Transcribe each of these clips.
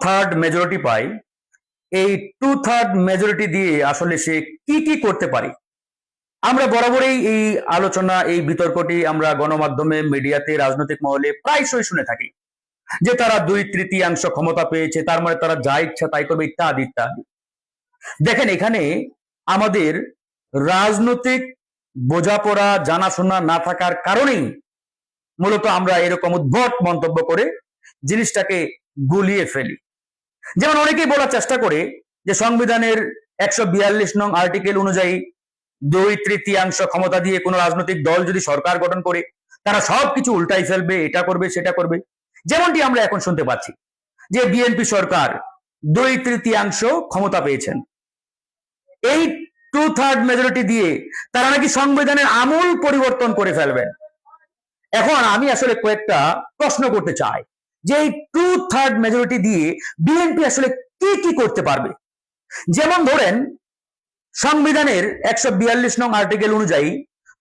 2/3 majority পায়, এই 2/3 majority দিয়ে আসলে সে কি কি করতে পারে? আমরা বরাবরই এই আলোচনা, এই বিতর্কটি আমরা গণমাধ্যমে, মিডিয়াতে, রাজনৈতিক মহলে প্রায়শই শুনে থাকি যে তারা 2/3 ক্ষমতা পেয়েছে, তার মানে তারা যা ইচ্ছা তাই করবে, ইত্যাদি ইত্যাদি। দেখেন, এখানে আমাদের রাজনৈতিক বোঝাপড়া, জানাশোনা না থাকার কারণেই মূলত আমরা এরকম উদ্ভট মন্তব্য করে জিনিসটাকে গুলিয়ে ফেলি। যেমন অনেকেই বলার চেষ্টা করে যে সংবিধানের 142 নং আর্টিকেল অনুযায়ী 2/3 ক্ষমতা দিয়ে কোনো রাজনৈতিক দল যদি সরকার গঠন করে তারা সবকিছু উল্টাই ফেলবে, এটা করবে সেটা করবে। যেমনটি আমরা এখন শুনতে পাচ্ছি যে বিএনপি সরকার 2/3 ক্ষমতা পেয়েছেন, এই 2/3 মেজরিটি দিয়ে তারা নাকি সংবিধানের আমূল পরিবর্তন করে ফেলবেন। এখন আমি আসলে কয়েকটা প্রশ্ন করতে চাই যে এই 2/3 মেজরিটি দিয়ে বিএনপি আসলে কি কি করতে পারবে। যেমন ধরেন, সংবিধানের 142 নং আর্টিকেল অনুযায়ী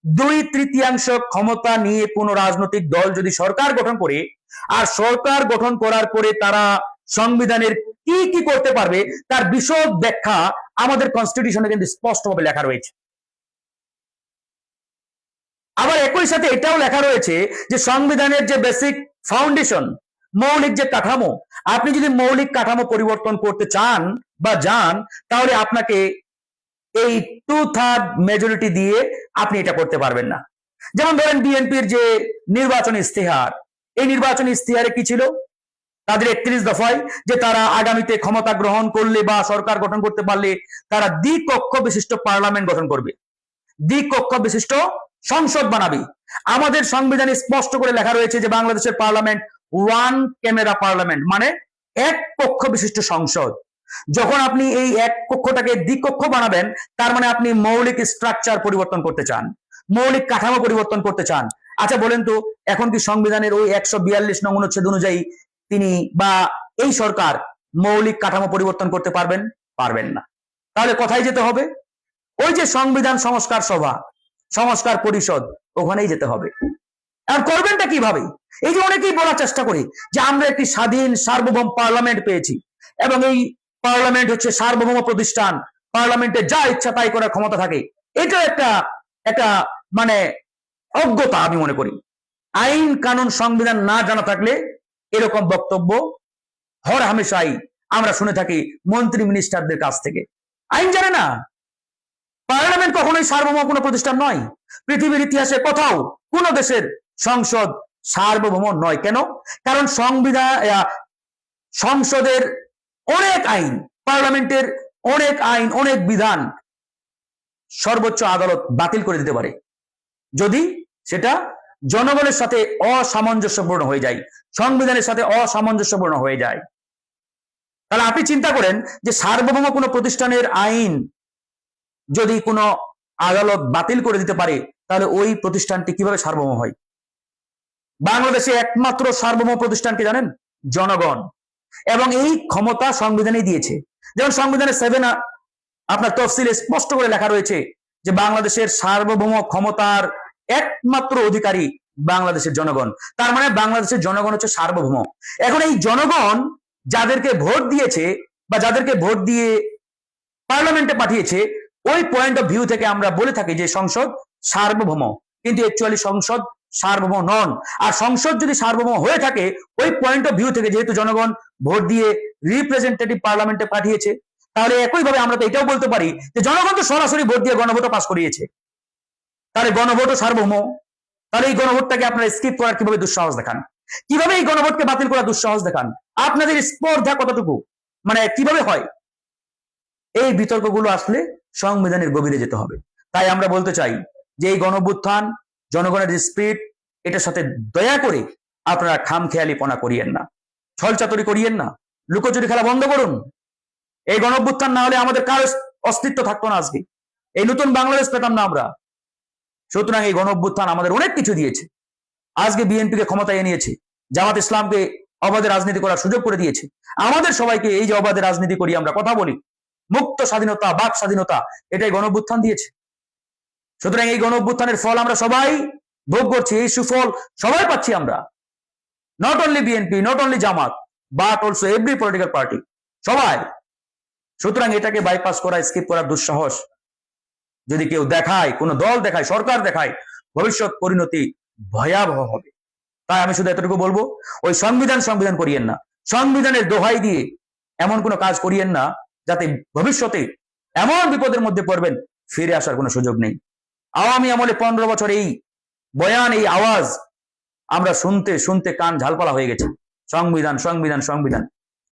2/3 ক্ষমতা নিয়ে কোন রাজনৈতিক দল যদি সরকার গঠন করে, আর সরকার গঠন করার পরে তারা সংবিধানের কি কি করতে পারবে তার বিশদ ব্যাখ্যা আমাদের কনস্টিটিউশনে কিন্তু স্পষ্টভাবে লেখা রয়েছে। আবার একই সাথে এটাও লেখা রয়েছে যে সংবিধানের যে বেসিক ফাউন্ডেশন, মৌলিক যে কাঠামো, আপনি যদি মৌলিক কাঠামো পরিবর্তন করতে চান বা যান, তাহলে আপনাকে এই 2/3 মেজরিটি দিয়ে আপনি এটা করতে পারবেন না। যেমন ধরেন, বিএনপির যে নির্বাচনী ইস্তেহার, এই নির্বাচনী ইস্তেহারে কি ছিল? তাদের 31 দফায় যে তারা আগামীতে ক্ষমতা গ্রহণ করলে বা সরকার গঠন করতে পারলে তারা দ্বিকক্ষ বিশিষ্ট পার্লামেন্ট গঠন করবে, দ্বিকক্ষ বিশিষ্ট সংসদ বানাবে। আমাদের সংবিধানে স্পষ্ট করে লেখা রয়েছে যে বাংলাদেশের পার্লামেন্ট ওয়ান ক্যামেরা পার্লামেন্ট, মানে এক কক্ষ বিশিষ্ট সংসদ। যখন আপনি এই এক কক্ষটাকে দ্বিকক্ষ বানাবেন, তার মানে আপনি মৌলিক স্ট্রাকচার পরিবর্তন করতে চান, মৌলিক কাঠামো পরিবর্তন করতে চান। আচ্ছা বলেন তো, এখন কি সংবিধানের ওই 142 নং অনুচ্ছেদ অনুযায়ী তিনি বা এই সরকার মৌলিক কাঠামো পরিবর্তন করতে পারবেন? পারবেন না। তাহলে কোথায় যেতে হবে? ওই যে সংবিধান সংস্কার সভা, সংস্কার পরিষদ, ওখানেই যেতে হবে। আর করবেনটা কিভাবে? এই যে অনেকেই বলার চেষ্টা করে যে আমরা একটি স্বাধীন সার্বভৌম পার্লামেন্ট পেয়েছি এবং এই পার্লামেন্ট হচ্ছে সার্বভৌম প্রতিষ্ঠান, পার্লামেন্টে যা ইচ্ছা তাই করার ক্ষমতা থাকে। এটা একটা একটা মানে অজ্ঞতা আমি মনে করি। আইন কানুন সংবিধান না জানা থাকলে এরকম বক্তব্য হর হামেশাই আমরা শুনে থাকি মন্ত্রী মিনিস্টারদের কাছ থেকে। আইন জানে না। পার্লামেন্ট কখনোই সার্বভৌম কোনো প্রতিষ্ঠান নয়। পৃথিবীর ইতিহাসে কোথাও কোন দেশের সংসদ সার্বভৌম নয়। কেন? কারণ সংসদের অনেক আইন, পার্লামেন্টের অনেক আইন, অনেক বিধান সর্বোচ্চ আদালত বাতিল করে দিতে পারে যদি সেটা জনগণের সাথে অসামঞ্জস্যপূর্ণ হয়ে যায়, সংবিধানের সাথে অসামঞ্জস্যপূর্ণ হয়ে যায়। তাহলে আপনি চিন্তা করেন যে সার্বভৌম কোনো প্রতিষ্ঠানের আইন যদি কোনো আদালত বাতিল করে দিতে পারে, তাহলে ওই প্রতিষ্ঠানটি কিভাবে সার্বভৌম হয়? বাংলাদেশে একমাত্র সার্বভৌম প্রতিষ্ঠান কি জানেন? জনগণ। এবং এই ক্ষমতা সংবিধানে দিয়েছে। যেমন সংবিধানের 7 আপনার তফসিলে স্পষ্ট করে লেখা রয়েছে যে বাংলাদেশের সার্বভৌম ক্ষমতার একমাত্র অধিকারী বাংলাদেশের জনগণ। তার মানে বাংলাদেশের জনগণ হচ্ছে সার্বভৌম। এখন এই জনগণ যাদেরকে ভোট দিয়েছে বা যাদেরকে ভোট দিয়ে পার্লামেন্টে পাঠিয়েছে, ওই পয়েন্ট অফ ভিউ থেকে আমরা বলে থাকি যে সংসদ সার্বভৌম, কিন্তু অ্যাকচুয়ালি সংসদ সার্বভৌম নন। আর সংসদ যদি সার্বভৌম হয়ে থাকে, ওই পয়েন্ট অফ ভিউ থেকে যেহেতু জনগণ ভোট দিয়ে রিপ্রেজেন্টেটিভ পার্লামেন্টে পাঠিয়েছে, তাহলে একইভাবে আমরা তো এটাও বলতে পারি যে জনগণ তো সরাসরি ভোট দিয়ে গণভোট পাস করিয়েছে, তাহলে গণভোটও সার্বভৌম। তাহলে এই গণভোটটাকে আপনারা স্কিপ করার কিভাবে দুঃসাহস দেখান? কিভাবে এই গণভোটকে বাতিল করার দুঃসাহস দেখান? আপনাদের স্পর্ধা কতটুকু, মানে কিভাবে হয়? এই বিতর্কগুলো আসলে সংবিধানের গভীরে যেতে হবে। তাই আমরা বলতে চাই যে এই গণঅভ্যুত্থান, জনগণের যে স্পিরিট, এটার সাথে দয়া করে আপনারা খামখেয়ালিপনা করিয়েন না, ছলচাতুরি করিয়েন না, লুকোচুরি খেলা বন্ধ করুন। এই গণঅভ্যুত্থান না হলে আমাদের কারো অস্তিত্ব থাকতো না, আজকে এই নতুন বাংলাদেশ পেতাম না আমরা। সুতরাং এই গণঅভ্যুত্থান আমাদের অনেক কিছু দিয়েছে। আজকে বিএনপিকে ক্ষমতায় এনেছে, জামাত ইসলামকে অবাধে রাজনীতি করার সুযোগ করে দিয়েছে। আমাদের সবাইকে এই যে অবাধে রাজনীতি করি, আমরা কথা বলি, মুক্ত স্বাধীনতা, বাক স্বাধীনতা, এটাই গণঅভ্যুত্থান দিয়েছে। সুতরাং এই গণঅভ্যুত্থানের ফল আমরা সবাই ভোগ করছি, এই সুফল সবাই পাচ্ছি আমরা। Not only BNP, not only Jamaat, but also every political party, সবাই। সুতরাং এটাকে বাইপাস করা, স্কিপ করার দুঃসাহস যদি কেউ দেখায়, কোন দল দেখায়, সরকার দেখায়, ভবিষ্যৎ পরিণতি ভয়াবহ হবে। তাই আমি শুধু এতটুকু বলবো, ওই সংবিধান করিয়েন না, সংবিধানের দোহাই দিয়ে এমন কোনো কাজ করিয়েন না যাতে ভবিষ্যতে এমন বিপদের মধ্যে পড়বেন ফিরে আসার কোনো সুযোগ নেই। আওয়ামী আমলে 15 বছর এই বয়ান, এই আওয়াজ আমরা শুনতে শুনতে কান ঝালপালা হয়ে গেছে। সংবিধান সংবিধান সংবিধান।